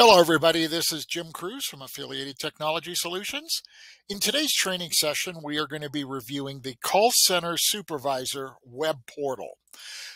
Hello, everybody. This is Jim Cruz from Affiliated Technology Solutions. In today's training session, we are going to be reviewing the Call Center Supervisor web portal.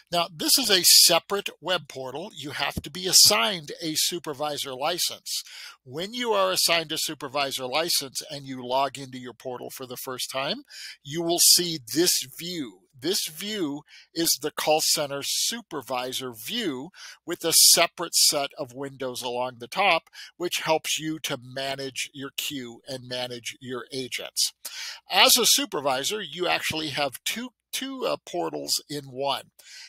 Now, this is a separate web portal. You have to be assigned a supervisor license. When you are assigned a supervisor license and you log into your portal for the first time, you will see this view. This view is the call center supervisor view with a separate set of windows along the top, which helps you to manage your queue and manage your agents. As a supervisor, you actually have two portals in one.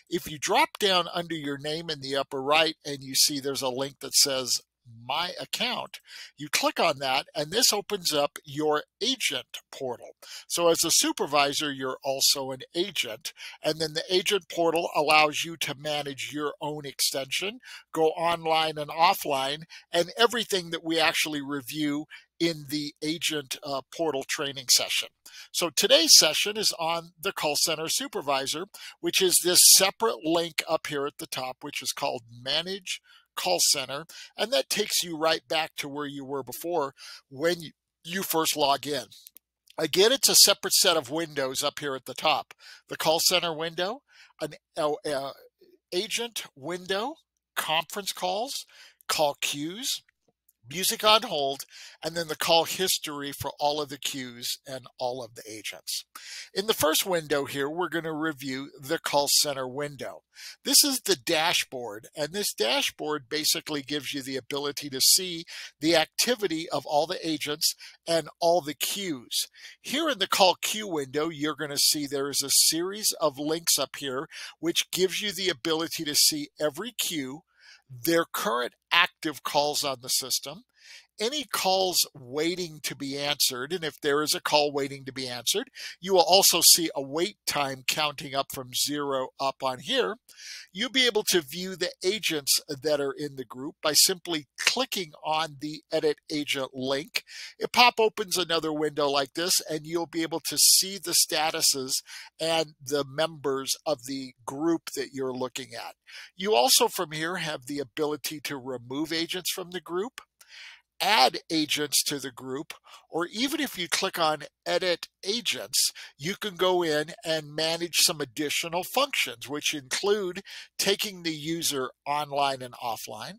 If you drop down under your name in the upper right and you see there's a link that says My Account, you click on that and this opens up your agent portal. So as a supervisor, you're also an agent, and then the agent portal allows you to manage your own extension, go online and offline, and everything that we actually review in the agent portal training session. So today's session is on the call center supervisor, which is this separate link up here at the top, which is called Manage Call Center, and that takes you right back to where you were before when you first log in. Again, it's a separate set of windows up here at the top. The call center window, an agent window, conference calls, call queues, music on hold, and then the call history for all of the queues and all of the agents. In the first window here, we're going to review the call center window. This is the dashboard, and this dashboard basically gives you the ability to see the activity of all the agents and all the queues. Here in the call queue window, you're going to see there is a series of links up here, which gives you the ability to see every queue, their current active calls on the system, any calls waiting to be answered, and if there is a call waiting to be answered, you will also see a wait time counting up from 0 up on here. You'll be able to view the agents that are in the group by simply clicking on the Edit Agent link. It opens another window like this, and you'll be able to see the statuses and the members of the group that you're looking at. You also from here have the ability to remove agents from the group, add agents to the group, or even if you click on Edit Agents, you can go in and manage some additional functions, which include taking the user online and offline,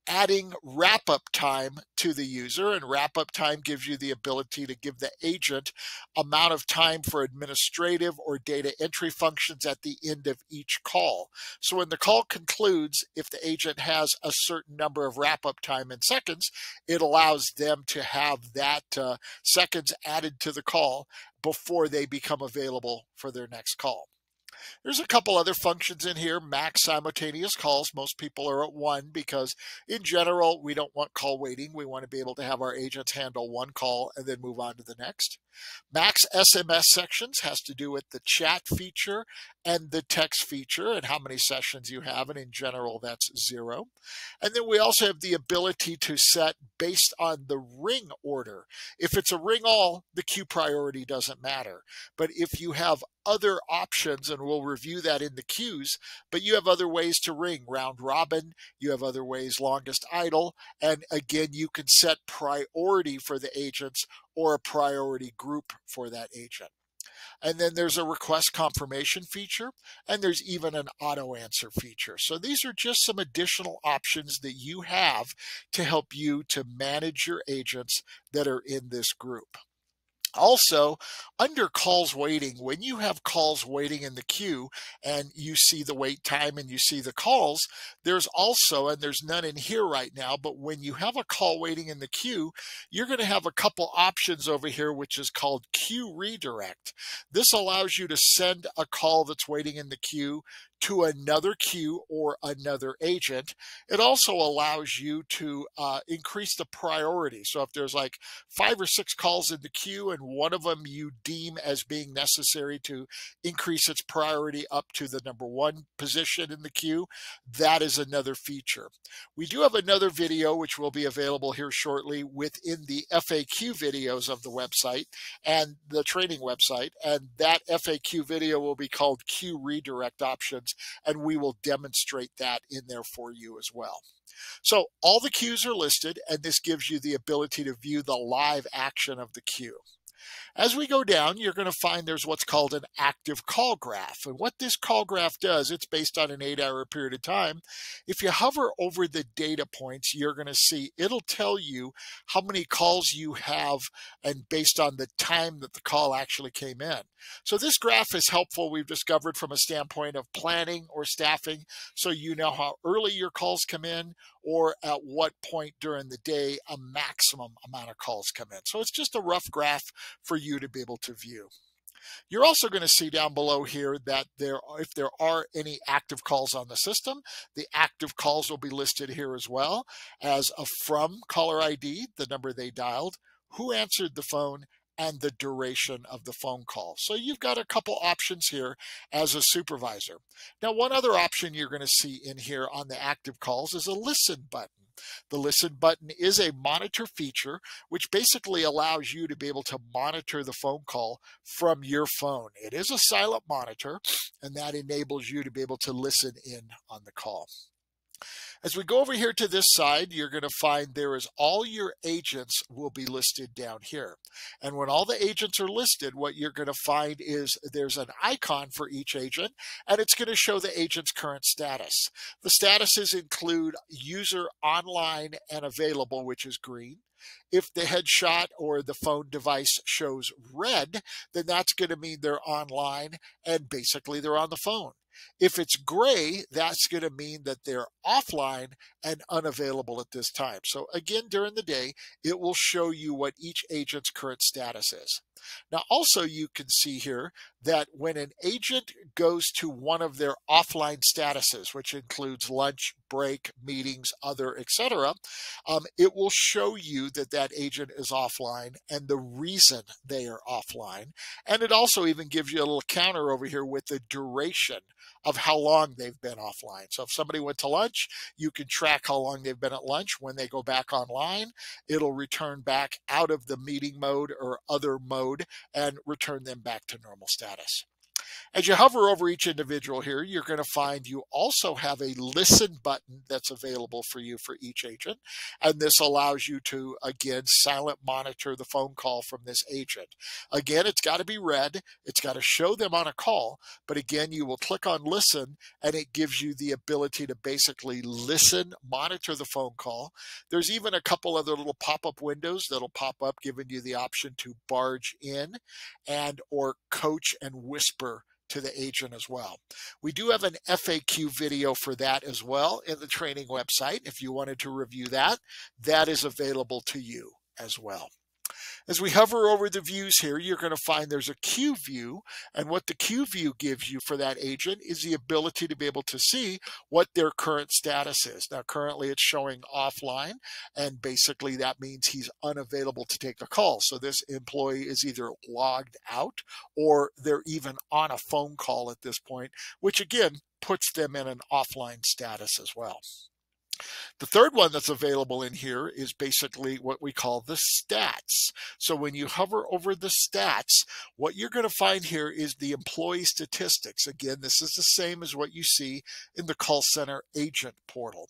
adding wrap-up time to the user, and wrap-up time gives you the ability to give the agent amount of time for administrative or data entry functions at the end of each call. So when the call concludes, if the agent has a certain number of wrap-up time in seconds, it allows them to have that seconds added to the call before they become available for their next call. There's a couple other functions in here. Max simultaneous calls. Most people are at 1 because in general, we don't want call waiting. We want to be able to have our agents handle one call and then move on to the next. Max SMS sections has to do with the chat feature and the text feature and how many sessions you have, and in general, that's 0. And then we also have the ability to set based on the ring order. If it's a ring all, the queue priority doesn't matter. But if you have other options, and we'll review that in the queues, but you have other ways to ring, round robin, you have other ways, longest idle, and again, you can set priority for the agents or a priority group for that agent. And then there's a request confirmation feature, and there's even an auto answer feature. So these are just some additional options that you have to help you to manage your agents that are in this group. Also, under calls waiting, when you have calls waiting in the queue and you see the wait time and you see the calls, there's also, and there's none in here right now, but when you have a call waiting in the queue, you're going to have a couple options over here, which is called queue redirect. This allows you to send a call that's waiting in the queue to another queue or another agent. It also allows you to increase the priority. So if there's like 5 or 6 calls in the queue and one of them you deem as being necessary to increase its priority up to the number 1 position in the queue, that is another feature. We do have another video which will be available here shortly within the FAQ videos of the website and the training website, and that FAQ video will be called Queue Redirect Options, and we will demonstrate that in there for you as well. So all the queues are listed, and this gives you the ability to view the live action of the queue. As we go down, you're going to find there's what's called an active call graph. And what this call graph does, it's based on an 8-hour period of time. If you hover over the data points, you're going to see it'll tell you how many calls you have and based on the time that the call actually came in. So this graph is helpful, we've discovered, from a standpoint of planning or staffing, so you know how early your calls come in or at what point during the day a maximum amount of calls come in. So it's just a rough graph for you to be able to view. You're also going to see down below here that if there are any active calls on the system, the active calls will be listed here as well as a from caller ID, the number they dialed, who answered the phone, and the duration of the phone call. So you've got a couple options here as a supervisor. Now, one other option you're going to see in here on the active calls is a listen button. The listen button is a monitor feature, which basically allows you to be able to monitor the phone call from your phone. It is a silent monitor, and that enables you to be able to listen in on the call. As we go over here to this side, you're going to find there is all your agents will be listed down here. And when all the agents are listed, what you're going to find is there's an icon for each agent, and it's going to show the agent's current status. The statuses include user online and available, which is green. If the headshot or the phone device shows red, then that's going to mean they're online and basically they're on the phone. If it's gray, that's going to mean that they're offline and unavailable at this time. So again, during the day, it will show you what each agent's current status is. Now, also you can see here that when an agent goes to one of their offline statuses, which includes lunch, break, meetings, other, etc., it will show you that that agent is offline and the reason they are offline. And it also even gives you a little counter over here with the duration of how long they've been offline. So if somebody went to lunch, you can track how long they've been at lunch. When they go back online, it'll return back out of the meeting mode or other mode and return them back to normal status. As you hover over each individual here, you're going to find you also have a listen button that's available for you for each agent. And this allows you to, again, silent monitor the phone call from this agent. Again, it's got to be read. It's got to show them on a call. But again, you will click on listen, and it gives you the ability to basically listen, monitor the phone call. There's even a couple other little pop-up windows that'll pop up, giving you the option to barge in and or coach and whisper to the agent as well. We do have an FAQ video for that as well in the training website. If you wanted to review that, that is available to you as well. As we hover over the views here, you're going to find there's a queue view, and what the queue view gives you for that agent is the ability to be able to see what their current status is. Now, currently it's showing offline, and basically that means he's unavailable to take a call. So this employee is either logged out or they're even on a phone call at this point, which again puts them in an offline status as well. The third one that's available in here is basically what we call the stats. So when you hover over the stats, what you're going to find here is the employee statistics. Again, this is the same as what you see in the call center agent portal.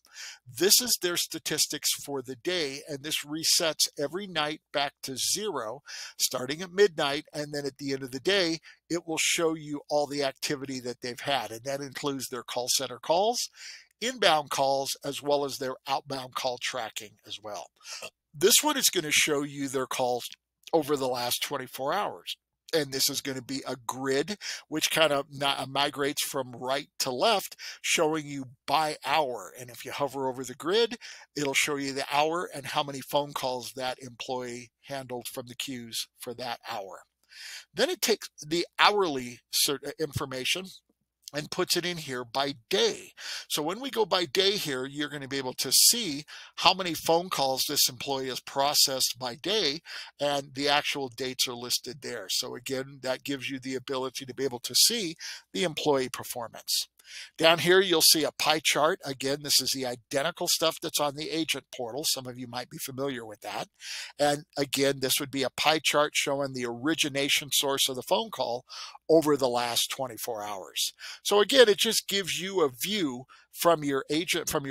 This is their statistics for the day, and this resets every night back to 0, starting at midnight, and then at the end of the day, it will show you all the activity that they've had, and that includes their call center calls, inbound calls, as well as their outbound call tracking as well. This one is going to show you their calls over the last 24 hours. And this is going to be a grid, which kind of migrates from right to left, showing you by hour. And if you hover over the grid, it'll show you the hour and how many phone calls that employee handled from the queues for that hour. Then it takes the hourly information and puts it in here by day. So when we go by day here, you're going to be able to see how many phone calls this employee has processed by day, and the actual dates are listed there. So again, that gives you the ability to be able to see the employee performance. Down here, you'll see a pie chart. Again, this is the identical stuff that's on the agent portal. Some of you might be familiar with that. And again, this would be a pie chart showing the origination source of the phone call over the last 24 hours. So again, it just gives you a view from your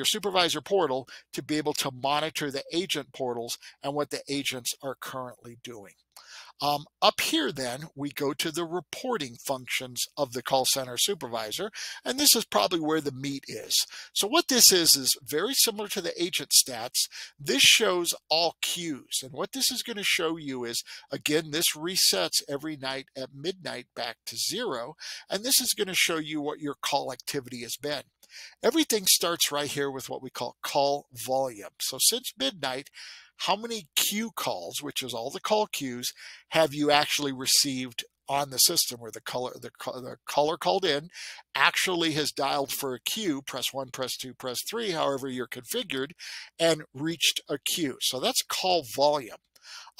supervisor portal to be able to monitor the agent portals and what the agents are currently doing. Up here, then, we go to the reporting functions of the call center supervisor, and this is probably where the meat is. So what this is very similar to the agent stats. This shows all queues, and what this is going to show you is, again, this resets every night at midnight back to 0, and this is going to show you what your call activity has been. Everything starts right here with what we call call volume. So since midnight, how many queue calls, which is all the call queues, have you actually received on the system where the caller called in actually has dialed for a queue, press 1, press 2, press 3, however you're configured, and reached a queue. So that's call volume.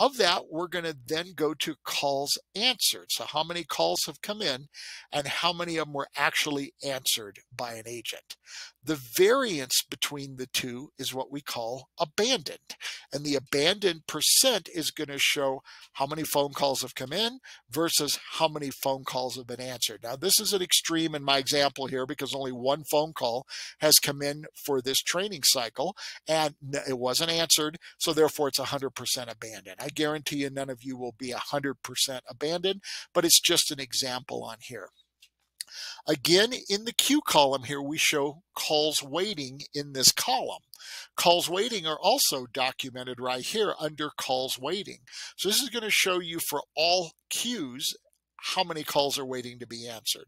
Of that, we're going to then go to calls answered. So how many calls have come in and how many of them were actually answered by an agent. The variance between the two is what we call abandoned. And the abandoned percent is going to show how many phone calls have come in versus how many phone calls have been answered. Now, this is an extreme in my example here because only one phone call has come in for this training cycle and it wasn't answered. So therefore, it's 100% abandoned. I guarantee you none of you will be 100% abandoned, but it's just an example on here. Again, in the queue column here, we show calls waiting in this column. Calls waiting are also documented right here under calls waiting. So this is going to show you for all queues how many calls are waiting to be answered.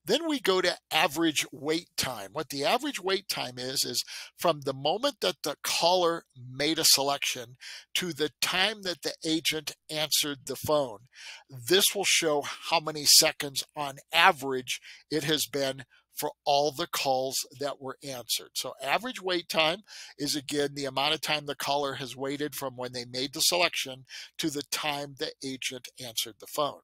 Then we go to average wait time. What the average wait time is from the moment that the caller made a selection to the time that the agent answered the phone. This will show how many seconds on average it has been for all the calls that were answered. So average wait time is, again, the amount of time the caller has waited from when they made the selection to the time the agent answered the phone.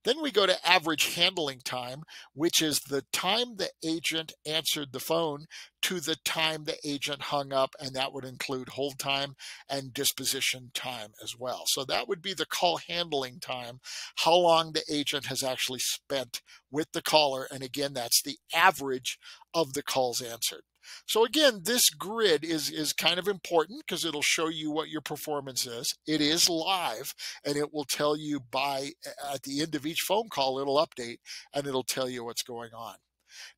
Then we go to average handling time, which is the time the agent answered the phone to the time the agent hung up, and that would include hold time and disposition time as well. So that would be the call handling time, how long the agent has actually spent with the caller, and again, that's the average of the calls answered. So again, this grid is kind of important because it'll show you what your performance is. It is live, and it will tell you at the end of each phone call, it'll update, and it'll tell you what's going on.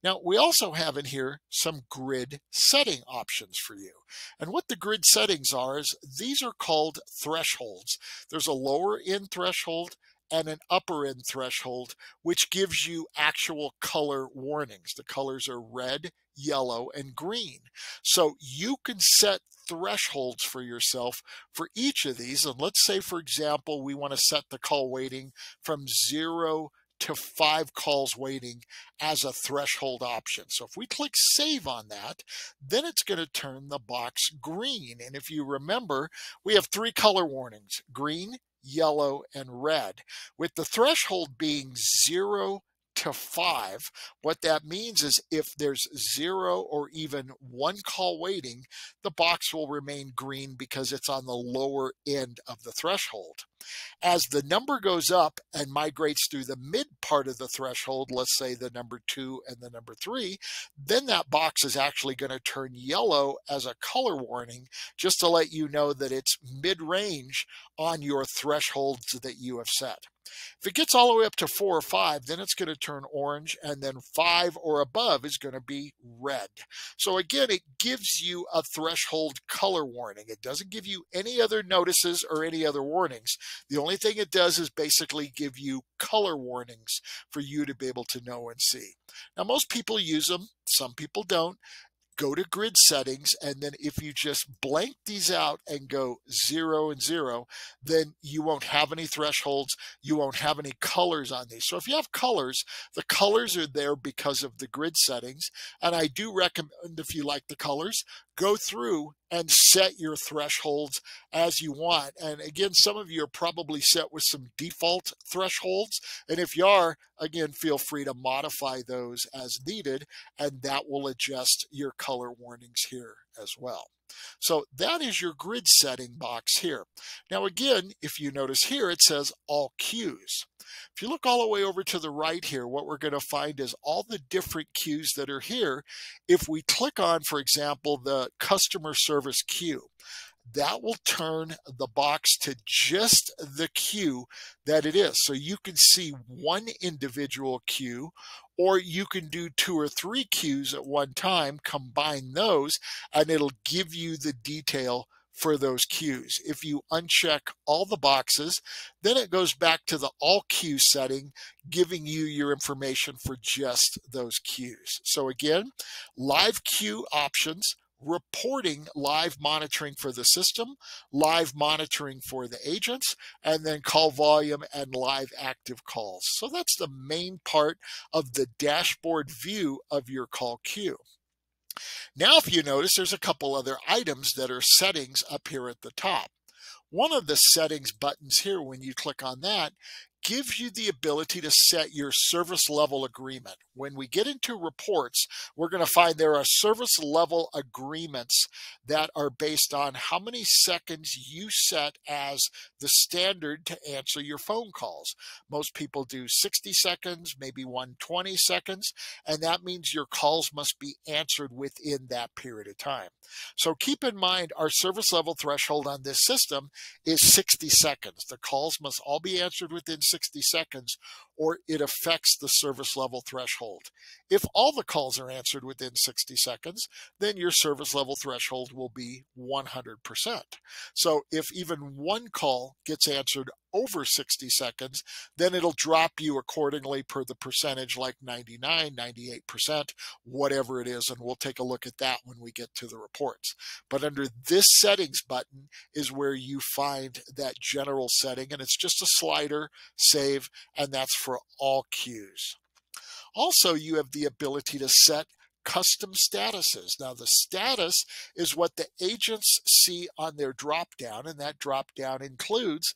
Now, we also have in here some grid setting options for you. And what the grid settings are is these are called thresholds. There's a lower end threshold and an upper end threshold, which gives you actual color warnings. The colors are red, yellow, and green. So you can set thresholds for yourself for each of these. And let's say, for example, we want to set the call waiting from 0 to 5 calls waiting as a threshold option. So if we click save on that, then it's going to turn the box green. And if you remember, we have 3 color warnings: green, yellow, and red. With the threshold being 0 to 5, what that means is if there's 0 or even 1 call waiting, the box will remain green because it's on the lower end of the threshold. As the number goes up and migrates through the mid part of the threshold, let's say the number 2 and the number 3, then that box is actually going to turn yellow as a color warning, just to let you know that it's mid-range on your thresholds that you have set. If it gets all the way up to 4 or 5, then it's going to turn orange, and then 5 or above is going to be red. So again, it gives you a threshold color warning. It doesn't give you any other notices or any other warnings. The only thing it does is basically give you color warnings for you to be able to know and see. Now, most people use them. Some people don't. Go to grid settings, and then if you just blank these out and go 0 and 0, then you won't have any thresholds. You won't have any colors on these. So if you have colors, the colors are there because of the grid settings. And I do recommend, if you like the colors, go through and set your thresholds as you want. And again, some of you are probably set with some default thresholds. And if you are, again, feel free to modify those as needed, and that will adjust your color warnings here as well. So that is your grid setting box here. Now again, if you notice here, it says all queues. If you look all the way over to the right here, what we're going to find is all the different queues that are here. If we click on, for example, the customer service queue, that will turn the box to just the queue that it is. So you can see one individual queue, or you can do 2 or 3 queues at one time, combine those, and it'll give you the detail for those queues. If you uncheck all the boxes, then it goes back to the all queue setting, giving you your information for just those queues. So again, live queue options, reporting, live monitoring for the system, live monitoring for the agents, and then call volume and live active calls. So that's the main part of the dashboard view of your call queue. Now, if you notice, there's a couple other items that are settings up here at the top. One of the settings buttons here, when you click on that, gives you the ability to set your service level agreement. When we get into reports, we're going to find there are service level agreements that are based on how many seconds you set as the standard to answer your phone calls. Most people do 60 seconds, maybe 120 seconds, and that means your calls must be answered within that period of time. So keep in mind, our service level threshold on this system is 60 seconds. The calls must all be answered within 60 seconds, or it affects the service level threshold. If all the calls are answered within 60 seconds, then your service level threshold will be 100%. So if even one call gets answered over 60 seconds, then it'll drop you accordingly per the percentage, like 99, 98%, whatever it is, and we'll take a look at that when we get to the reports. But under this settings button is where you find that general setting, and it's just a slider, save, and that's for all queues. Also, you have the ability to set custom statuses. Now, the status is what the agents see on their drop down, and that drop down includes,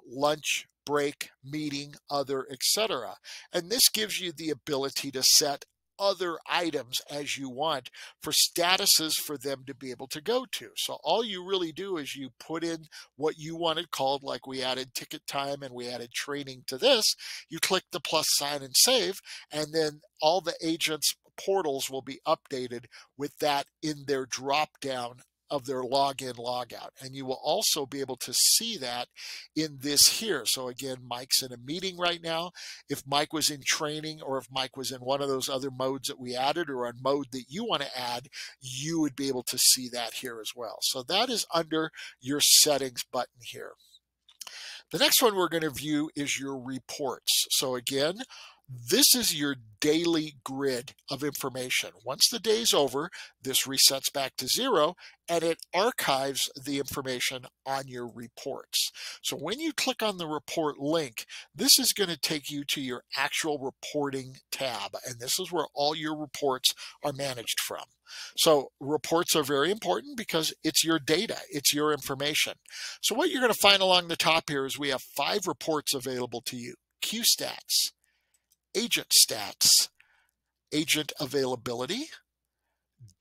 lunch, break, meeting, other, etc. And this gives you the ability to set other items as you want for statuses for them to be able to go to. So all you really do is you put in what you wanted called, like we added ticket time and we added training to this. You click the plus sign and save, and then all the agents' portals will be updated with that in their drop down of their login, logout. And you will also be able to see that in this here. So again, Mike's in a meeting right now. If Mike was in training, or if Mike was in one of those other modes that we added, or a mode that you want to add, you would be able to see that here as well. So that is under your settings button here. The next one we're going to view is your reports. So again, this is your daily grid of information. Once the day's over, this resets back to 0, and it archives the information on your reports. So when you click on the report link, this is going to take you to your actual reporting tab, and this is where all your reports are managed from. So reports are very important because it's your data, it's your information. So what you're going to find along the top here is we have 5 reports available to you: Q stats, agent stats, agent availability,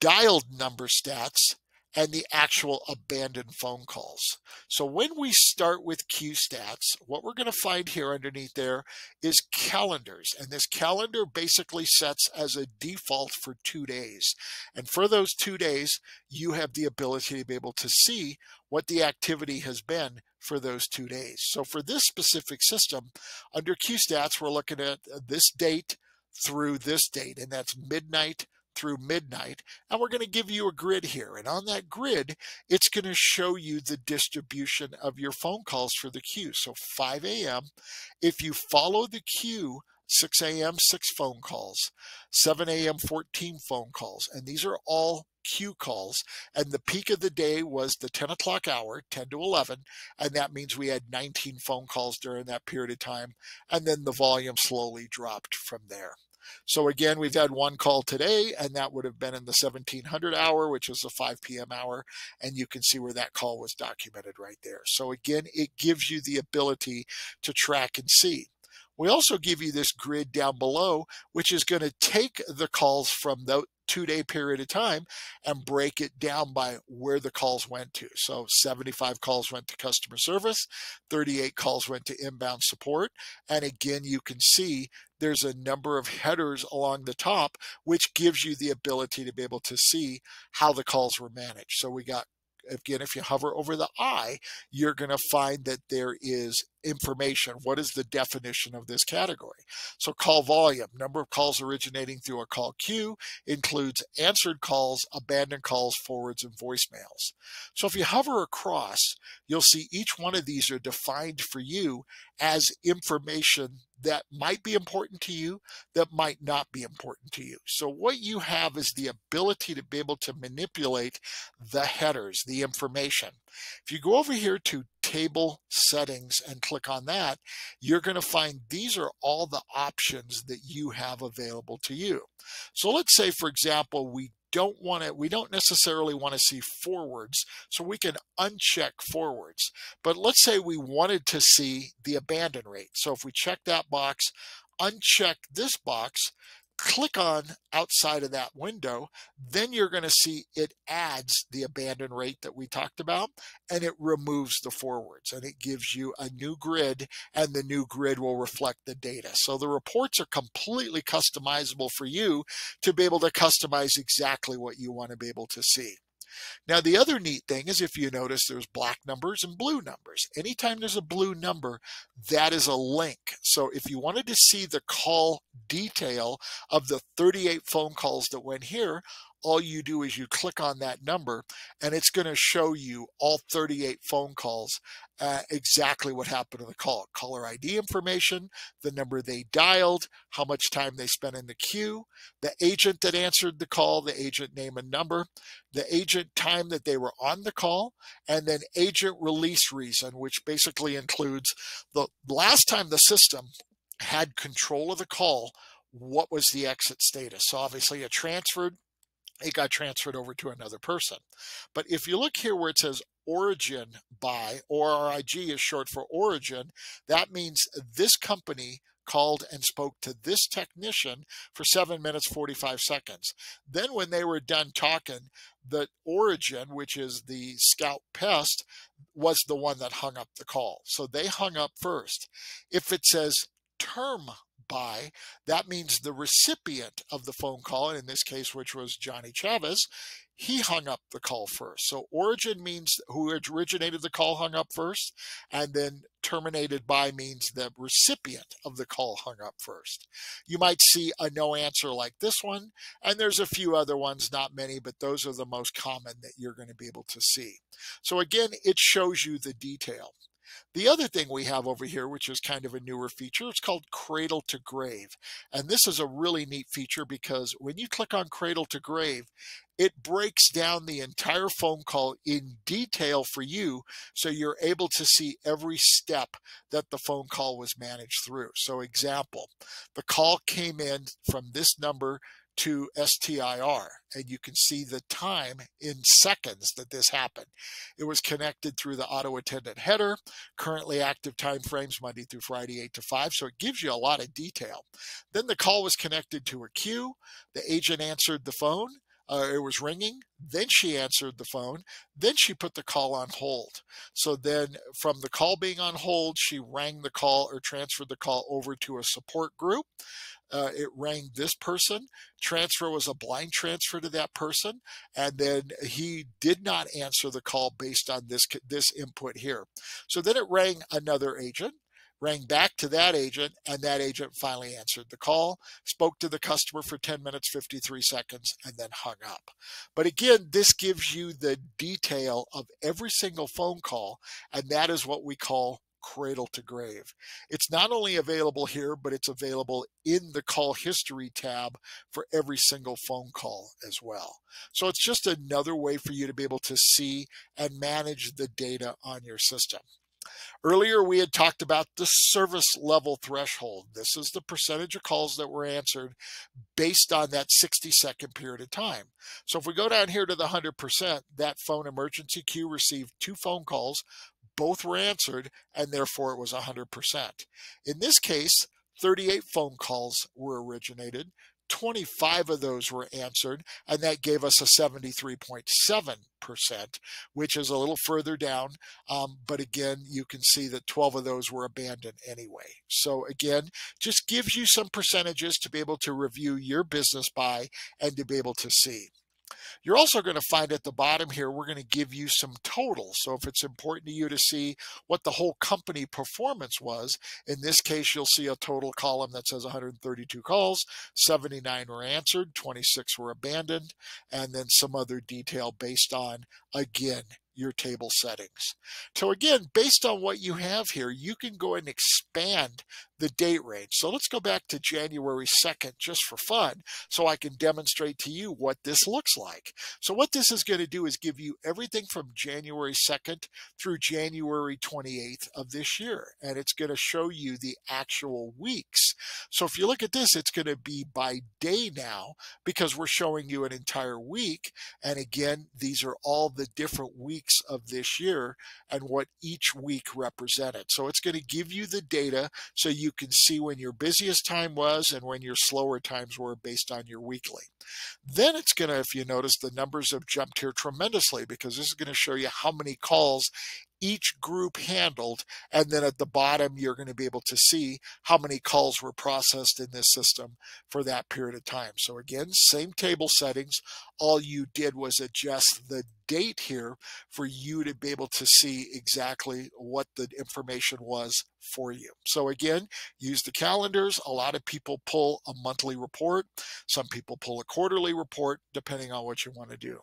dialed number stats, and the actual abandoned phone calls. So when we start with Q stats, what we're going to find here underneath there is calendars. And this calendar basically sets as a default for 2 days. And for those 2 days, you have the ability to be able to see what the activity has been for those 2 days. So for this specific system, under Q stats, we're looking at this date through this date, and that's midnight through midnight, and we're going to give you a grid here, and on that grid it's going to show you the distribution of your phone calls for the queue. So 5 a.m. if you follow the queue, 6 a.m. 6 phone calls, 7 a.m. 14 phone calls, and these are all queue calls, and the peak of the day was the 10 o'clock hour, 10 to 11, and that means we had 19 phone calls during that period of time, and then the volume slowly dropped from there. So again, we've had one call today, and that would have been in the 1700 hour, which is the 5 p.m. hour. And you can see where that call was documented right there. So again, it gives you the ability to track and see. We also give you this grid down below, which is going to take the calls from the 2-day period of time and break it down by where the calls went to. So 75 calls went to customer service, 38 calls went to inbound support. And again, you can see there's a number of headers along the top, which gives you the ability to be able to see how the calls were managed. So we got, again, if you hover over the I, you're going to find that there is information. What is the definition of this category? So call volume, number of calls originating through a call queue, includes answered calls, abandoned calls, forwards, and voicemails. So if you hover across, you'll see each one of these are defined for you as information that might be important to you, that might not be important to you. So what you have is the ability to be able to manipulate the headers, the information. If you go over here to table settings and click on that, you're going to find these are all the options that you have available to you. So let's say, for example, we don't necessarily want to see forwards, so we can uncheck forwards. But let's say we wanted to see the abandon rate. So if we check that box, uncheck this box, click on outside of that window, then you're going to see it adds the abandon rate that we talked about, and it removes the forwards, and it gives you a new grid, and the new grid will reflect the data. So the reports are completely customizable for you to be able to customize exactly what you want to be able to see. Now, the other neat thing is, if you notice, there's black numbers and blue numbers. Anytime there's a blue number, that is a link. So if you wanted to see the call detail of the 38 phone calls that went here, all you do is you click on that number, and it's going to show you all 38 phone calls, exactly what happened to the call. Caller ID information, the number they dialed, how much time they spent in the queue, the agent that answered the call, the agent name and number, the agent time that they were on the call, and then agent release reason, which basically includes the last time the system had control of the call, what was the exit status. So obviously it got transferred over to another person. But if you look here where it says origin by, ORIG is short for origin, that means this company called and spoke to this technician for 7 minutes 45 seconds. Then when they were done talking, the origin, which is the Scout Pest, was the one that hung up the call. So they hung up first. If it says term by, that means the recipient of the phone call, and in this case, which was Johnny Chavez, he hung up the call first. So origin means who originated the call hung up first, and then terminated by means the recipient of the call hung up first. You might see a no answer like this one, and there's a few other ones, not many, but those are the most common that you're going to be able to see. So again, it shows you the detail. The other thing we have over here, which is kind of a newer feature, it's called Cradle to Grave. And this is a really neat feature because when you click on Cradle to Grave, it breaks down the entire phone call in detail for you, so you're able to see every step that the phone call was managed through. So example, the call came in from this number to STIR, and you can see the time in seconds that this happened. It was connected through the auto attendant header, currently active time frames Monday through Friday 8 to 5, so it gives you a lot of detail. Then the call was connected to a queue, the agent answered the phone, it was ringing, then she answered the phone, then she put the call on hold. So then from the call being on hold, she rang the call or transferred the call over to a support group. It rang this person. Transfer was a blind transfer to that person, and then he did not answer the call based on this input here. So then it rang another agent, rang back to that agent, and that agent finally answered the call, spoke to the customer for 10 minutes, 53 seconds, and then hung up. But again, this gives you the detail of every single phone call, and that is what we call Cradle to Grave. It's not only available here, but it's available in the call history tab for every single phone call as well. So it's just another way for you to be able to see and manage the data on your system. Earlier, we had talked about the service level threshold. This is the percentage of calls that were answered based on that 60-second period of time. So if we go down here to the 100%, that phone emergency queue received 2 phone calls, both were answered, and therefore it was 100%. In this case, 38 phone calls were originated, 25 of those were answered, and that gave us a 73.7%, which is a little further down. But again, you can see that 12 of those were abandoned anyway. So again, just gives you some percentages to be able to review your business by and to be able to see. You're also going to find at the bottom here, we're going to give you some totals. So if it's important to you to see what the whole company performance was, in this case, you'll see a total column that says 132 calls, 79 were answered, 26 were abandoned, and then some other detail based on, again, your table settings. So again, based on what you have here, you can go and expand the date range. So let's go back to January 2nd just for fun so I can demonstrate to you what this looks like. So what this is going to do is give you everything from January 2nd through January 28th of this year. And it's going to show you the actual weeks. So if you look at this, it's going to be by day now because we're showing you an entire week. And again, these are all the different weeks of this year and what each week represented. So it's going to give you the data so you can see when your busiest time was and when your slower times were based on your weekly. Then it's going to, if you notice, the numbers have jumped here tremendously because this is going to show you how many calls each group handled, and then at the bottom you're going to be able to see how many calls were processed in this system for that period of time. So again, same table settings, all you did was adjust the date here for you to be able to see exactly what the information was for you. So again, use the calendars. A lot of people pull a monthly report, some people pull a quarterly report, depending on what you want to do.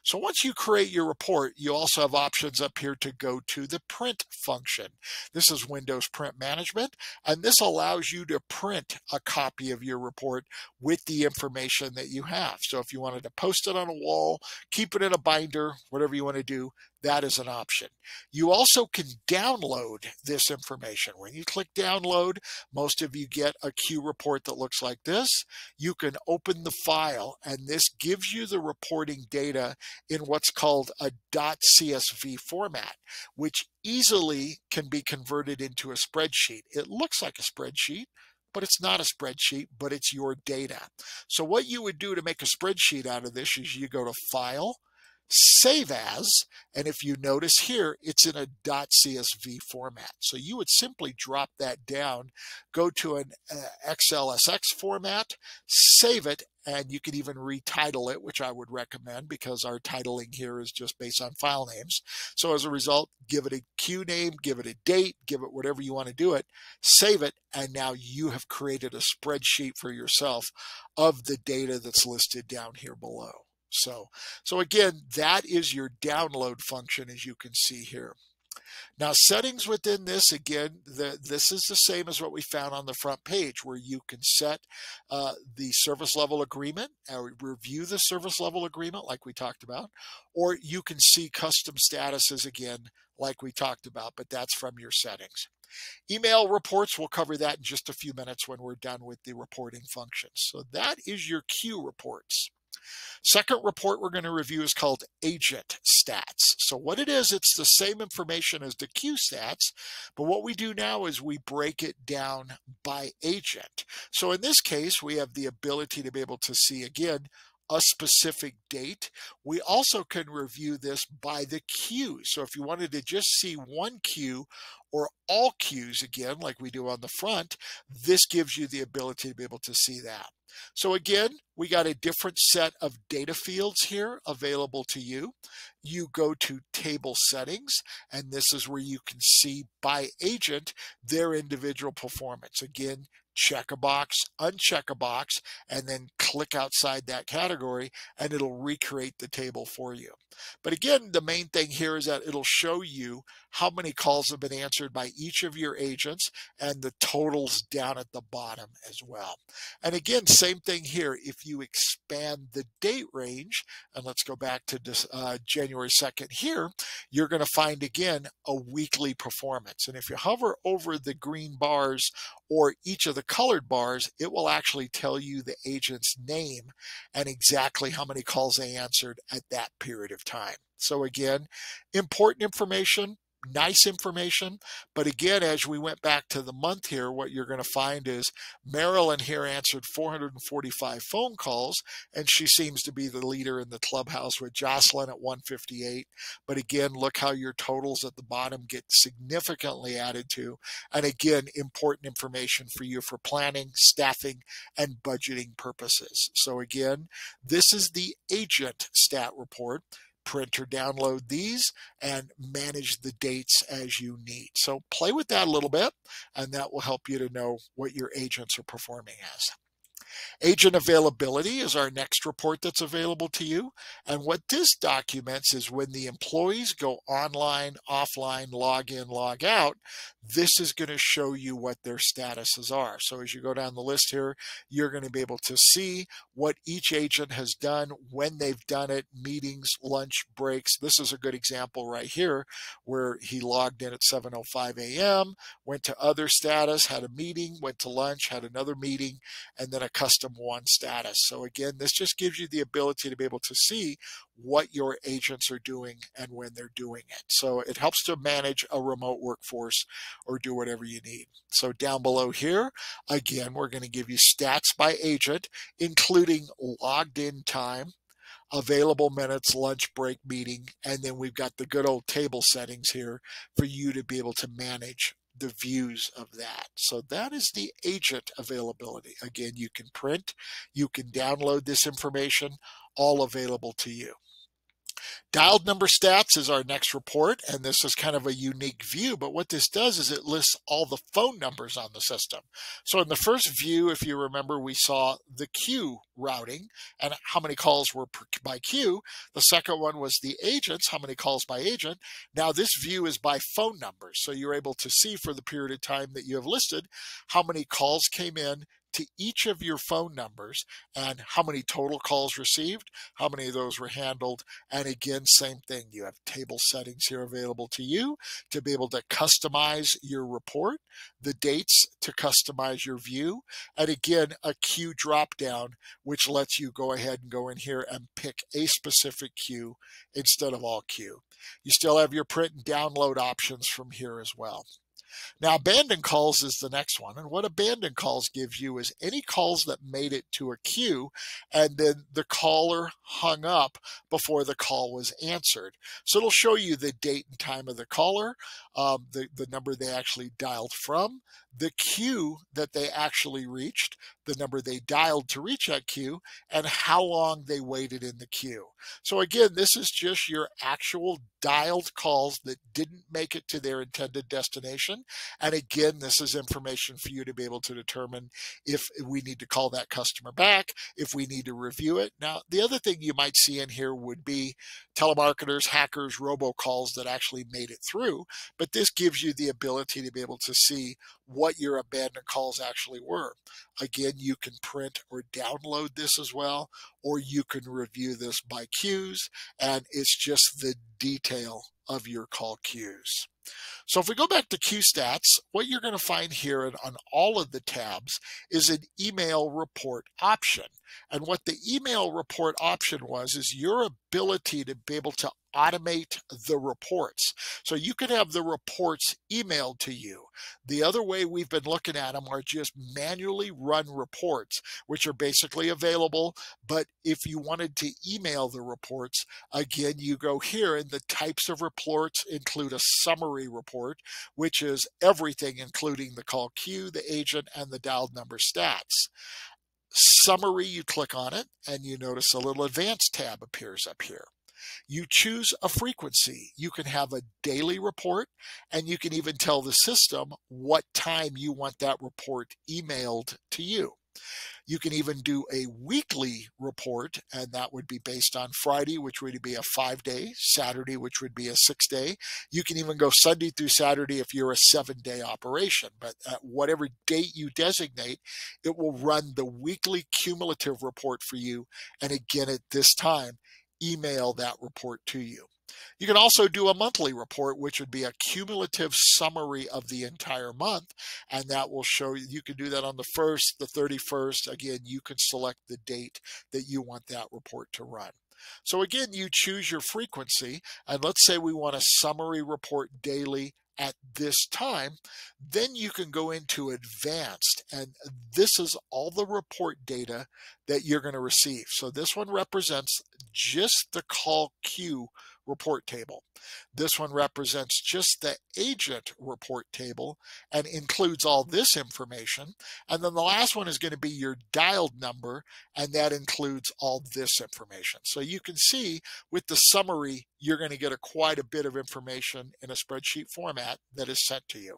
So once you create your report, you also have options up here to go to the print function. This is Windows Print Management, and this allows you to print a copy of your report with the information that you have. So if you wanted to post it on a wall, keep it in a binder, whatever you want to do, that is an option. You also can download this information. When you click download, most of you get a queue report that looks like this. You can open the file, and this gives you the reporting data in what's called a .csv format, which easily can be converted into a spreadsheet. It looks like a spreadsheet, but it's not a spreadsheet, but it's your data. So what you would do to make a spreadsheet out of this is you go to File, Save As, and if you notice here, it's in a .csv format. So you would simply drop that down, go to an XLSX format, save it, and you could even retitle it, which I would recommend because our titling here is just based on file names. So as a result, give it a queue name, give it a date, give it whatever you want to do it, save it, and now you have created a spreadsheet for yourself of the data that's listed down here below. So again, that is your download function, as you can see here. Now, settings within this, again, this is the same as what we found on the front page, where you can set the service level agreement, review the service level agreement like we talked about, or you can see custom statuses again like we talked about, but that's from your settings. Email reports, we'll cover that in just a few minutes when we're done with the reporting functions. So that is your queue reports. Second report we're going to review is called Agent Stats. So what it is, it's the same information as the queue stats, but what we do now is we break it down by agent. So in this case, we have the ability to be able to see, again, a specific date. We also can review this by the queue. So if you wanted to just see one queue or all queues, again, like we do on the front, this gives you the ability to be able to see that. So again, we got a different set of data fields here available to you. You go to table settings, and this is where you can see by agent their individual performance. Again, check a box, uncheck a box, and then click outside that category, and it'll recreate the table for you. But again, the main thing here is that it'll show you how many calls have been answered by each of your agents and the totals down at the bottom as well. And again, same thing here. If you expand the date range, and let's go back to January 2nd here, you're going to find again a weekly performance. And if you hover over the green bars or each of the colored bars, it will actually tell you the agent's name and exactly how many calls they answered at that period of time. So again, important information, nice information. But again, as we went back to the month here, what you're going to find is Marilyn here answered 445 phone calls, and she seems to be the leader in the clubhouse with Jocelyn at 158. But again, look how your totals at the bottom get significantly added to. And again, important information for you for planning, staffing, and budgeting purposes. So again, this is the agent stat report. Print or download these and manage the dates as you need. So play with that a little bit, and that will help you to know what your agents are performing as. Agent availability is our next report that's available to you. And what this documents is when the employees go online, offline, log in, log out, this is going to show you what their statuses are. So as you go down the list here, you're going to be able to see what each agent has done, when they've done it, meetings, lunch breaks. This is a good example right here where he logged in at 7:05 a.m., went to other status, had a meeting, went to lunch, had another meeting, and then a custom one status. So again, this just gives you the ability to be able to see what your agents are doing and when they're doing it. So it helps to manage a remote workforce or do whatever you need. So down below here, again, we're going to give you stats by agent, including logged in time, available minutes, lunch break, meeting, and then we've got the good old table settings here for you to be able to manage the views of that. So that is the agent availability. Again, you can print, you can download this information, all available to you. Dialed number stats is our next report, and this is kind of a unique view, but what this does is it lists all the phone numbers on the system. So in the first view, if you remember, we saw the queue routing and how many calls were by queue. The second one was the agents, how many calls by agent. Now this view is by phone numbers, so you're able to see for the period of time that you have listed how many calls came in to each of your phone numbers and how many total calls received, how many of those were handled. And again, same thing. You have table settings here available to you to be able to customize your report, the dates to customize your view, and again, a queue drop down, which lets you go ahead and go in here and pick a specific queue instead of all queue. You still have your print and download options from here as well. Now, abandoned calls is the next one. And what abandoned calls gives you is any calls that made it to a queue and then the caller hung up before the call was answered. So it'll show you the date and time of the caller, the number they actually dialed from, the queue that they actually reached, the number they dialed to reach that queue, and how long they waited in the queue. So again, this is just your actual dialed calls that didn't make it to their intended destination. And again, this is information for you to be able to determine if we need to call that customer back, if we need to review it. Now, the other thing you might see in here would be telemarketers, hackers, robocalls that actually made it through. But this gives you the ability to be able to see what your abandoned calls actually were. Again, you can print or download this as well, or you can review this by queues, and it's just the detail of your call queues. So if we go back to Q Stats, what you're going to find here on all of the tabs is an email report option. And what the email report option was is your ability to be able to automate the reports. So you can have the reports emailed to you. The other way we've been looking at them are just manually run reports, which are basically available. But if you wanted to email the reports, again, you go here and the types of reports include a summary report, which is everything, including the call queue, the agent, and the dialed number stats. Summary, you click on it and you notice a little advanced tab appears up here. You choose a frequency. You can have a daily report, and you can even tell the system what time you want that report emailed to you. You can even do a weekly report, and that would be based on Friday, which would be a 5-day, Saturday, which would be a 6-day. You can even go Sunday through Saturday if you're a 7-day operation. But at whatever date you designate, it will run the weekly cumulative report for you. And again, at this time, email that report to you. You can also do a monthly report, which would be a cumulative summary of the entire month, and that will show you. You can do that on the 1st, the 31st. Again, you can select the date that you want that report to run. So again, you choose your frequency, and let's say we want a summary report daily at this time. Then you can go into advanced, and this is all the report data that you're going to receive. So this one represents just the call queue report table. This one represents just the agent report table and includes all this information. And then the last one is going to be your dialed number, and that includes all this information. So you can see with the summary, you're going to get quite a bit of information in a spreadsheet format that is sent to you.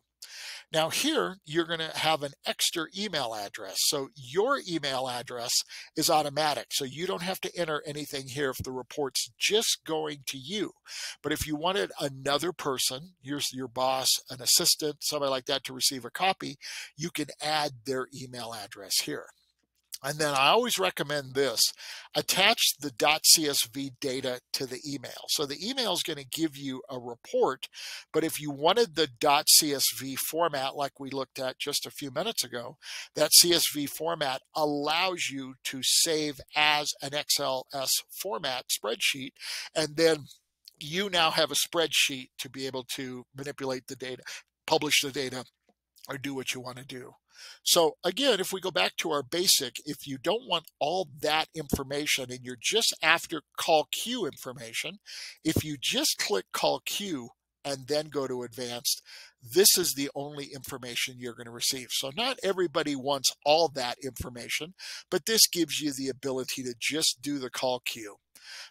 Now here, you're going to have an extra email address. So your email address is automatic. So you don't have to enter anything here if the report's just going to you. But if you wanted another person, here's your boss, an assistant, somebody like that to receive a copy, you can add their email address here. And then I always recommend this: attach the .csv data to the email. So the email is going to give you a report, but if you wanted the .csv format like we looked at just a few minutes ago, that CSV format allows you to save as an XLS format spreadsheet, and then you now have a spreadsheet to be able to manipulate the data, publish the data, or do what you want to do. So again, if we go back to our basic, if you don't want all that information and you're just after call queue information, if you just click call queue and then go to advanced, this is the only information you're going to receive. So not everybody wants all that information, but this gives you the ability to just do the call queue.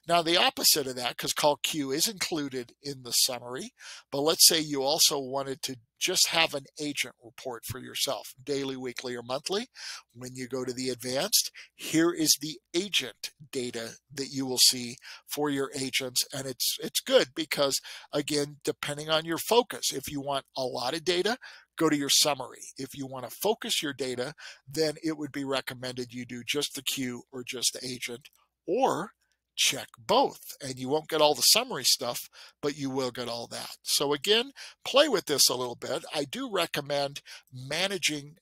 Now, the opposite of that, because call queue is included in the summary, but let's say you also wanted to just have an agent report for yourself, daily, weekly, or monthly. When you go to the advanced, here is the agent data that you will see for your agents. And it's good because, again, depending on your focus, if you want a lot of data, go to your summary. If you want to focus your data, then it would be recommended you do just the queue or just the agent, or check both, and you won't get all the summary stuff, but you will get all that. So again, play with this a little bit. I do recommend managing,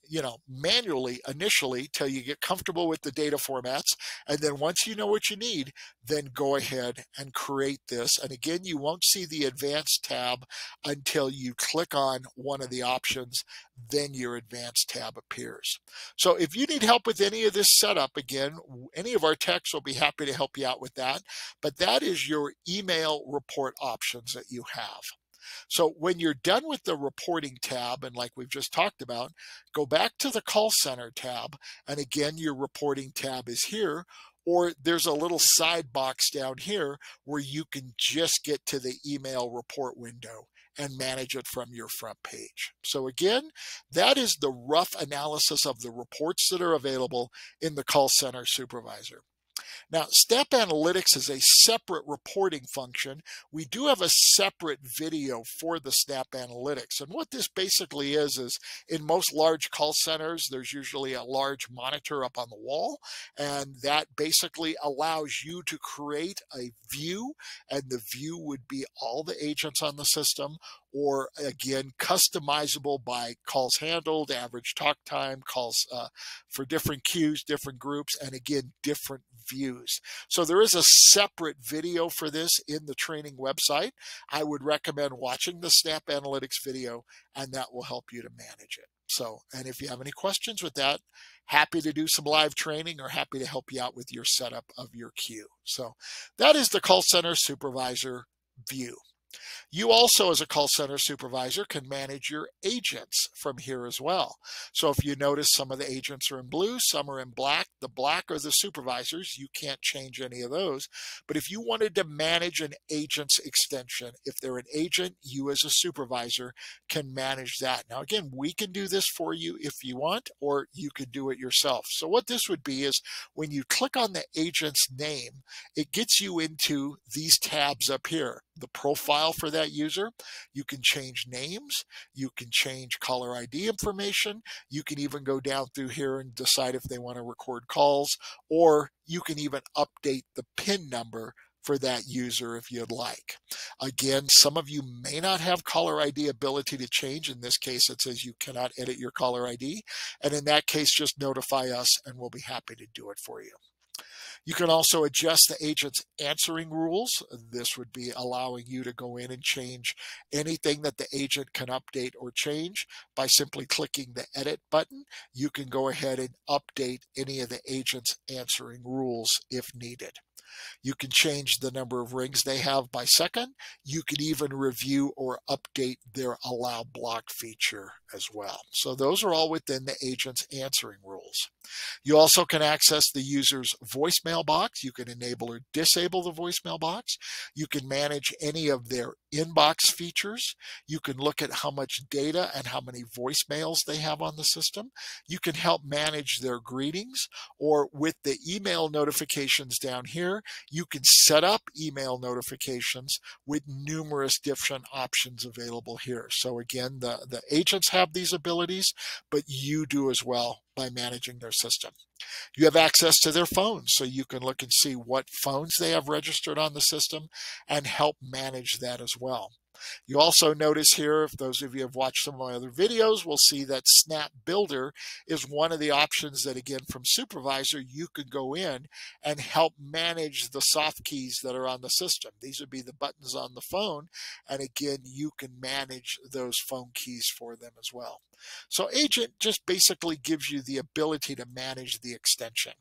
manually initially till you get comfortable with the data formats. And then once you know what you need, then go ahead and create this. And again, you won't see the advanced tab until you click on one of the options, then your advanced tab appears. So if you need help with any of this setup, again, any of our techs will be happy to help you out with that. But that is your email report options that you have. So when you're done with the reporting tab, and like we've just talked about, go back to the call center tab. And again, your reporting tab is here, or there's a little side box down here where you can just get to the email report window and manage it from your front page. So again, that is the rough analysis of the reports that are available in the Call Center Supervisor. Now, Snap Analytics is a separate reporting function. We do have a separate video for the Snap Analytics. And what this basically is in most large call centers, there's usually a large monitor up on the wall, and that basically allows you to create a view, and the view would be all the agents on the system, or again, customizable by calls handled, average talk time, calls for different queues, different groups, and again, different views. So there is a separate video for this in the training website. I would recommend watching the Snap Analytics video, and that will help you to manage it. So, and if you have any questions with that, happy to do some live training or happy to help you out with your setup of your queue. So that is the Call Center Supervisor view. You also, as a call center supervisor, can manage your agents from here as well. So if you notice some of the agents are in blue, some are in black, the black are the supervisors. You can't change any of those. But if you wanted to manage an agent's extension, if they're an agent, you as a supervisor can manage that. Now, again, we can do this for you if you want, or you could do it yourself. So what this would be is when you click on the agent's name, it gets you into these tabs up here. The profile for that user, you can change names, you can change caller ID information, you can even go down through here and decide if they want to record calls, or you can even update the PIN number for that user if you'd like. Again, some of you may not have caller ID ability to change. In this case, it says you cannot edit your caller ID. And in that case, just notify us and we'll be happy to do it for you. You can also adjust the agent's answering rules. This would be allowing you to go in and change anything that the agent can update or change by simply clicking the edit button. You can go ahead and update any of the agent's answering rules if needed. You can change the number of rings they have by second. You can even review or update their allow block feature as well. So those are all within the agent's answering rules. You also can access the user's voicemail box. You can enable or disable the voicemail box. You can manage any of their inbox features. You can look at how much data and how many voicemails they have on the system. You can help manage their greetings, or with the email notifications down here, you can set up email notifications with numerous different options available here. So again, the agents have these abilities, but you do as well by managing their system. You have access to their phones, so you can look and see what phones they have registered on the system and help manage that as well. You also notice here, if those of you have watched some of my other videos, will see that Snap Builder is one of the options that, again, from Supervisor, you could go in and help manage the soft keys that are on the system. These would be the buttons on the phone, and again, you can manage those phone keys for them as well. So Agent just basically gives you the ability to manage the extension.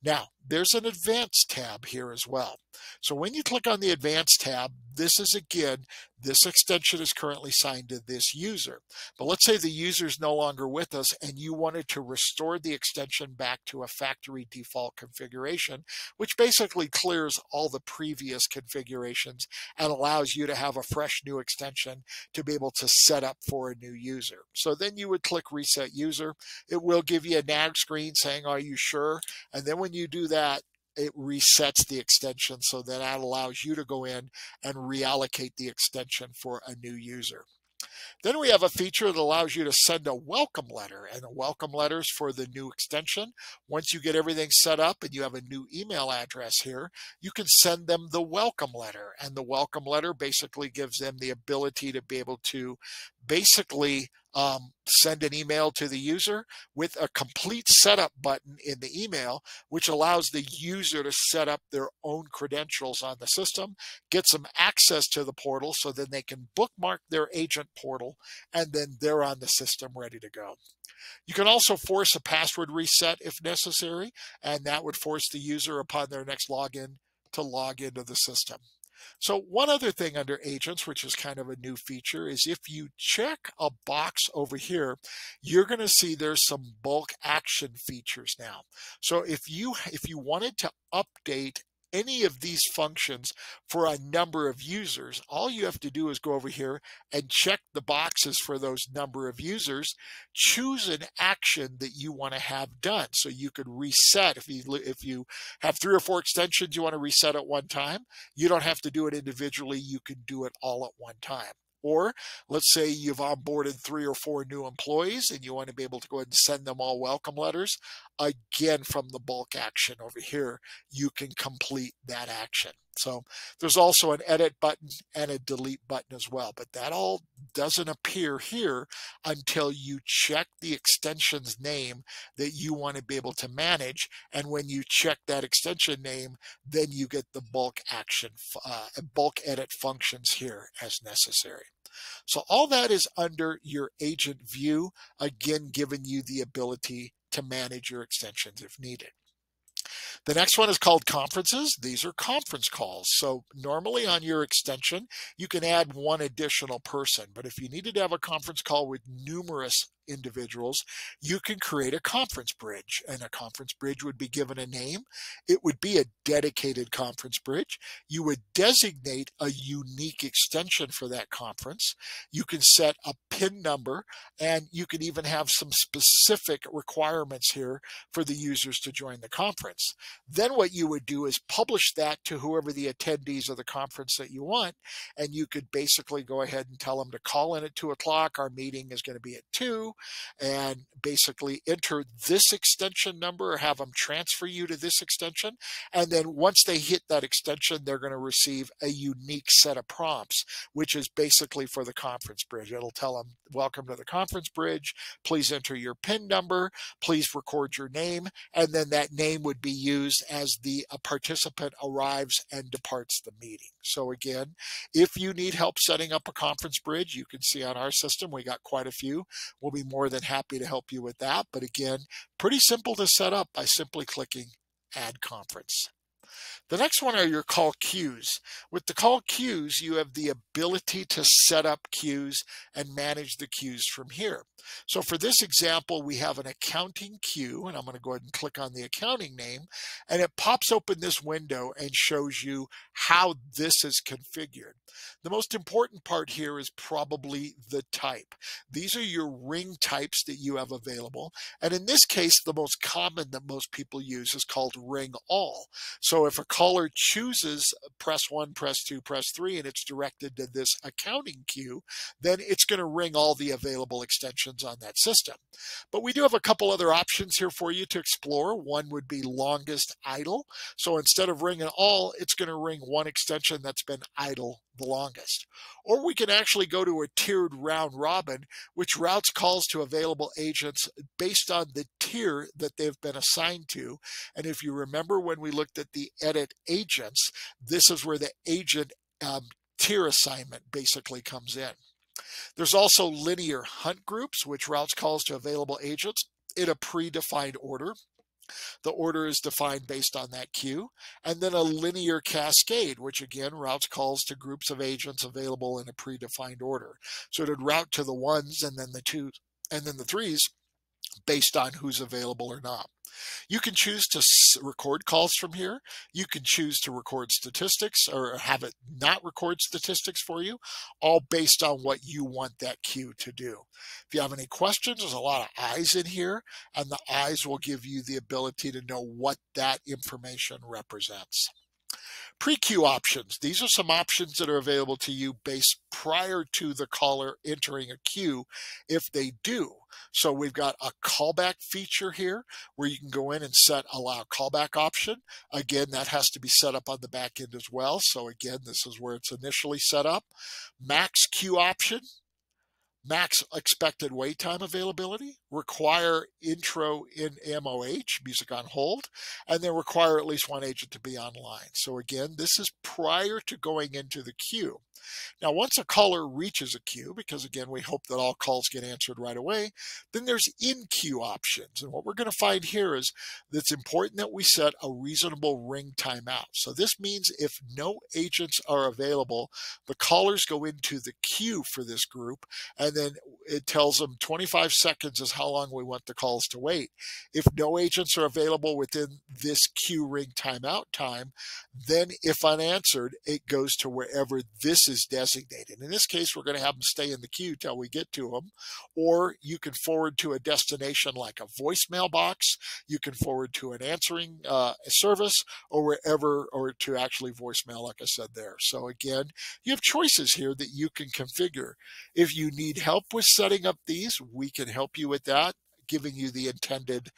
Now, there's an Advanced tab here as well. So when you click on the Advanced tab, this is, again, this extension is currently signed to this user. But let's say the user is no longer with us and you wanted to restore the extension back to a factory default configuration, which basically clears all the previous configurations and allows you to have a fresh new extension to be able to set up for a new user. So then you would click Reset User. It will give you a nag screen saying, are you sure? And then when you do that, it resets the extension, so that allows you to go in and reallocate the extension for a new user. Then we have a feature that allows you to send a welcome letter, and the welcome letters for the new extension. Once you get everything set up and you have a new email address here, you can send them the welcome letter, and the welcome letter basically gives them the ability to be able to basically send an email to the user with a complete setup button in the email, which allows the user to set up their own credentials on the system, gets them access to the portal so then they can bookmark their agent portal, and then they're on the system ready to go. You can also force a password reset if necessary, and that would force the user upon their next login to log into the system. So one other thing under agents, which is kind of a new feature, is if you check a box over here, you're going to see there's some bulk action features now. So if you wanted to update any of these functions for a number of users, all you have to do is go over here and check the boxes for those number of users, choose an action that you want to have done. So you could reset, if you have 3 or 4 extensions you want to reset at one time, you don't have to do it individually, you can do it all at one time. Or let's say you've onboarded 3 or 4 new employees and you want to be able to go ahead and send them all welcome letters. Again, from the bulk action over here, you can complete that action. So there's also an edit button and a delete button as well, but that all doesn't appear here until you check the extension's name that you want to be able to manage. And when you check that extension name, then you get the bulk action, bulk edit functions here as necessary. So all that is under your agent view, again, giving you the ability to manage your extensions if needed. The next one is called conferences. These are conference calls. So normally on your extension, you can add one additional person. But if you needed to have a conference call with numerous individuals, you can create a conference bridge. And a conference bridge would be given a name. It would be a dedicated conference bridge. You would designate a unique extension for that conference. You can set a PIN number, and you can even have some specific requirements here for the users to join the conference. Then what you would do is publish that to whoever the attendees of the conference that you want, and you could basically go ahead and tell them to call in at 2 o'clock. Our meeting is going to be at 2, and basically enter this extension number or have them transfer you to this extension. And then once they hit that extension, they're going to receive a unique set of prompts, which is basically for the conference bridge. It'll tell them, welcome to the conference bridge. Please enter your PIN number. Please record your name. And then that name would be used as the participant arrives and departs the meeting. So again, if you need help setting up a conference bridge, you can see on our system, we got quite a few. We'll be more than happy to help you with that. But again, pretty simple to set up by simply clicking Add Conference. The next one are your call queues. With the call queues, you have the ability to set up queues and manage the queues from here. So for this example, we have an accounting queue, and I'm going to go ahead and click on the accounting name, and it pops open this window and shows you how this is configured. The most important part here is probably the type. These are your ring types that you have available. And in this case, the most common that most people use is called ring all. So if a caller chooses press 1, press 2, press 3, and it's directed to this accounting queue, then it's going to ring all the available extensions on that system. But we do have a couple other options here for you to explore. One would be longest idle. So instead of ringing all, it's going to ring one extension that's been idle the longest. Or we can actually go to a tiered round robin, which routes calls to available agents based on the tier that they've been assigned to. And if you remember when we looked at the edit agents, this is where the agent tier assignment basically comes in. There's also linear hunt groups, which routes calls to available agents in a predefined order. The order is defined based on that queue. And then a linear cascade, which again routes calls to groups of agents available in a predefined order. So it would route to the ones and then the twos and then the threes based on who's available or not. You can choose to record calls from here. You can choose to record statistics or have it not record statistics for you, all based on what you want that queue to do. If you have any questions, there's a lot of eyes in here, and the eyes will give you the ability to know what that information represents. Pre-queue options. These are some options that are available to you based prior to the caller entering a queue if they do. So we've got a callback feature here where you can go in and set allow callback option. Again, that has to be set up on the back end as well. So again, this is where it's initially set up. Max queue option. Max expected wait time availability, require intro in MOH, music on hold, and then require at least one agent to be online. So again, this is prior to going into the queue. Now, once a caller reaches a queue, because again, we hope that all calls get answered right away, then there's in-queue options. And what we're going to find here is that it's important that we set a reasonable ring timeout. So this means if no agents are available, the callers go into the queue for this group, and then it tells them 25 seconds is how long we want the calls to wait. If no agents are available within this queue ring timeout time, then if unanswered, it goes to wherever this is designated. In this case, we're going to have them stay in the queue till we get to them, or you can forward to a destination like a voicemail box, you can forward to an answering service, or wherever, or to actually voicemail, like I said there. So again, you have choices here that you can configure. If you need help with setting up these, we can help you with that, giving you the intended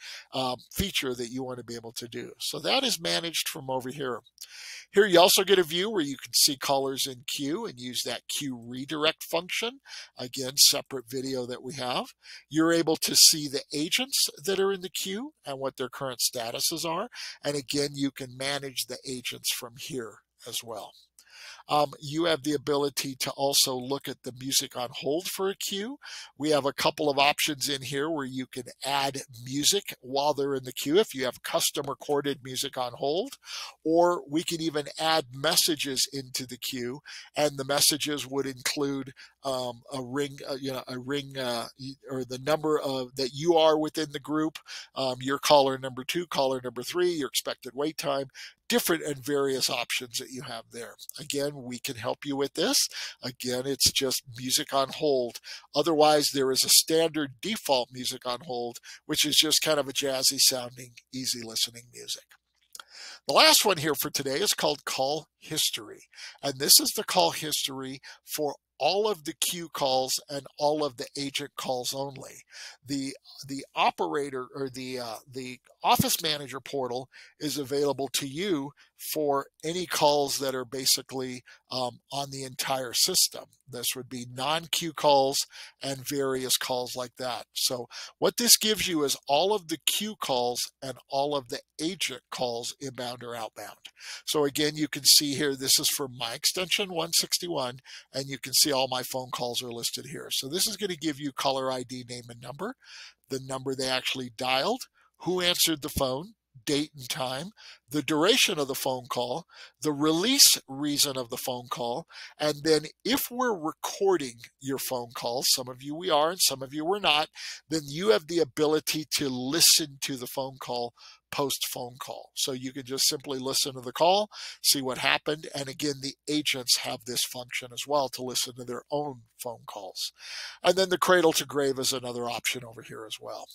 feature that you want to be able to do. So that is managed from over here. Here you also get a view where you can see callers in queue and use that queue redirect function. Again, separate video that we have. You're able to see the agents that are in the queue and what their current statuses are. And again, you can manage the agents from here as well. You have the ability to also look at the music on hold for a queue. We have a couple of options in here where you can add music while they're in the queue if you have custom recorded music on hold, or we can even add messages into the queue, and the messages would include a ring, or the number of that you are within the group, your caller number 2, caller number 3, your expected wait time, different and various options that you have there. Again, we can help you with this. Again, it's just music on hold. Otherwise, there is a standard default music on hold, which is just kind of a jazzy sounding, easy listening music. The last one here for today is called Call History. And this is the call history for all of the queue calls and all of the agent calls only. The operator, or the office manager portal, is available to you for any calls that are basically on the entire system. This would be non-queue calls and various calls like that. So what this gives you is all of the queue calls and all of the agent calls, inbound or outbound. So again, you can see here, this is for my extension 161, and you can see all my phone calls are listed here. So this is going to give you caller ID, name and number, the number they actually dialed, who answered the phone, date and time, the duration of the phone call, the release reason of the phone call, and then if we're recording your phone calls, some of you we are and some of you we're not, then you have the ability to listen to the phone call post phone call. So you can just simply listen to the call, see what happened, and again, the agents have this function as well to listen to their own phone calls. And then the cradle to grave is another option over here as well.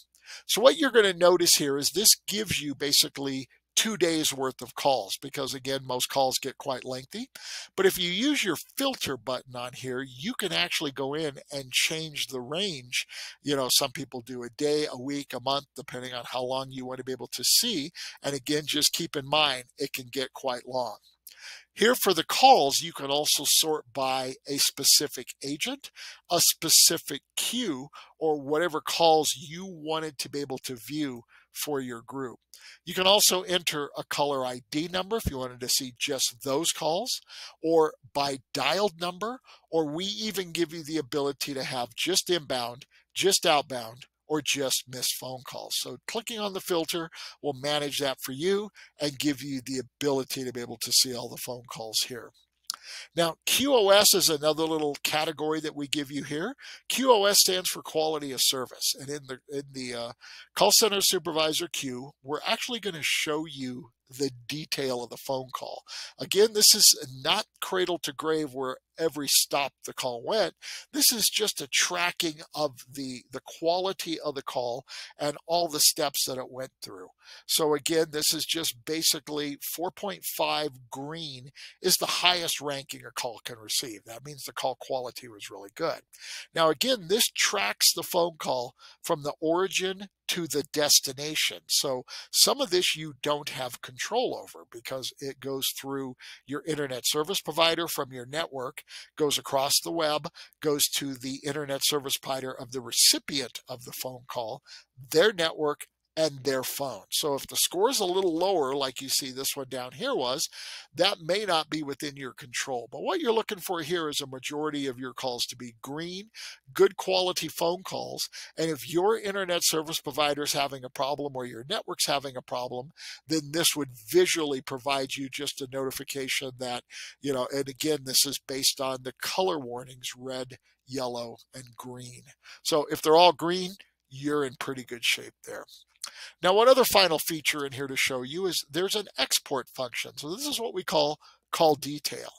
So what you're going to notice here is this gives you basically 2 days worth of calls, because again, most calls get quite lengthy. But if you use your filter button on here, you can actually go in and change the range. You know, some people do a day, a week, a month, depending on how long you want to be able to see. And again, just keep in mind, it can get quite long. Here for the calls, you can also sort by a specific agent, a specific queue, or whatever calls you wanted to be able to view for your group. You can also enter a caller ID number if you wanted to see just those calls, or by dialed number, or we even give you the ability to have just inbound, just outbound, or just missed phone calls. So clicking on the filter will manage that for you and give you the ability to be able to see all the phone calls here. Now, QoS is another little category that we give you here. QoS stands for quality of service. And in the call center supervisor queue, we're actually going to show you the detail of the phone call. Again, this is not cradle to grave where every stop the call went. This is just a tracking of the quality of the call and all the steps that it went through. So again, this is just basically 4.5 green is the highest ranking a call can receive. That means the call quality was really good. Now again, this tracks the phone call from the origin to the destination. So some of this you don't have control over because it goes through your internet service provider from your network, goes across the web, goes to the internet service provider of the recipient of the phone call, their network, and their phone. So if the score is a little lower, like you see this one down here was, that may not be within your control. But what you're looking for here is a majority of your calls to be green, good quality phone calls. And if your internet service provider is having a problem or your network's having a problem, then this would visually provide you just a notification that, you know, and again, this is based on the color warnings, red, yellow, and green. So if they're all green, you're in pretty good shape there. Now, one other final feature in here to show you is there's an export function. So this is what we call detail.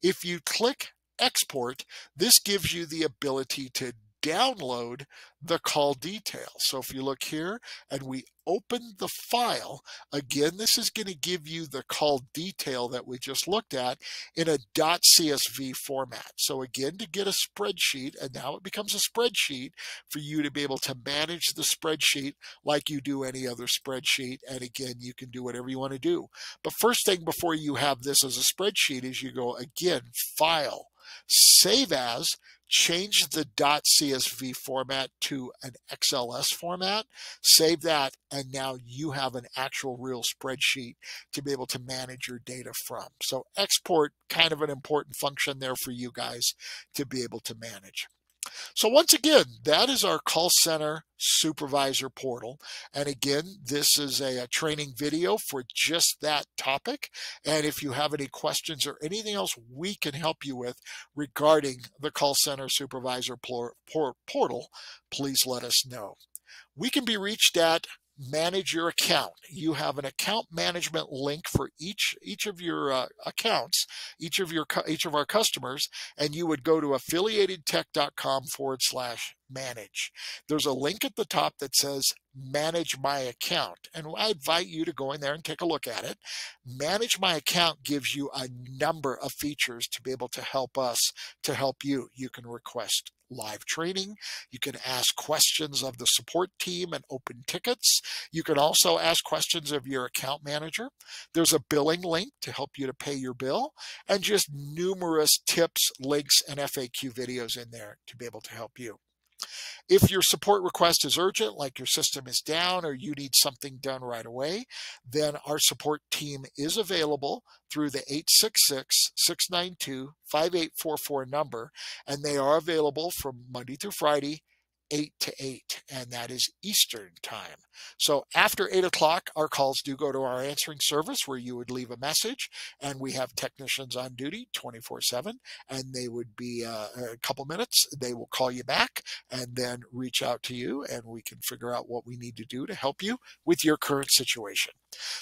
If you click export, this gives you the ability to download the call detail. So if you look here and we open the file, again, this is going to give you the call detail that we just looked at in a .csv format. So again, to get a spreadsheet, and now it becomes a spreadsheet for you to be able to manage the spreadsheet like you do any other spreadsheet. And again, you can do whatever you want to do. But first thing before you have this as a spreadsheet is you go again, file, save as, change the .csv format to an XLS format, save that, and now you have an actual real spreadsheet to be able to manage your data from. So export, kind of an important function there for you guys to be able to manage. So once again, that is our call center supervisor portal. And again, this is a training video for just that topic. And if you have any questions or anything else we can help you with regarding the call center supervisor portal, please let us know. We can be reached at manage your account. You have an account management link for each of your accounts, each of our customers, and you would go to affiliatedtech.com/manage. There's a link at the top that says manage my account, and I invite you to go in there and take a look at it. Manage my account gives you a number of features to be able to help us to help you. You can request live training. You can ask questions of the support team and open tickets. You can also ask questions of your account manager. There's a billing link to help you to pay your bill, and just numerous tips, links, and FAQ videos in there to be able to help you. If your support request is urgent, like your system is down or you need something done right away, then our support team is available through the 866-692-5844 number, and they are available from Monday through Friday, 8 to 8, and that is Eastern time. So after 8 o'clock, our calls do go to our answering service where you would leave a message, and we have technicians on duty 24/7, and they would be a couple minutes. They will call you back and then reach out to you, and we can figure out what we need to do to help you with your current situation.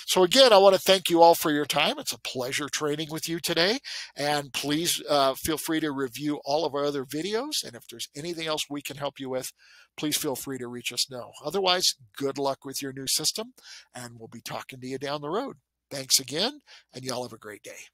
So again, I want to thank you all for your time. It's a pleasure training with you today, and please feel free to review all of our other videos, and if there's anything else we can help you with, please feel free to reach us now. Otherwise, good luck with your new system, and we'll be talking to you down the road. Thanks again, and y'all have a great day.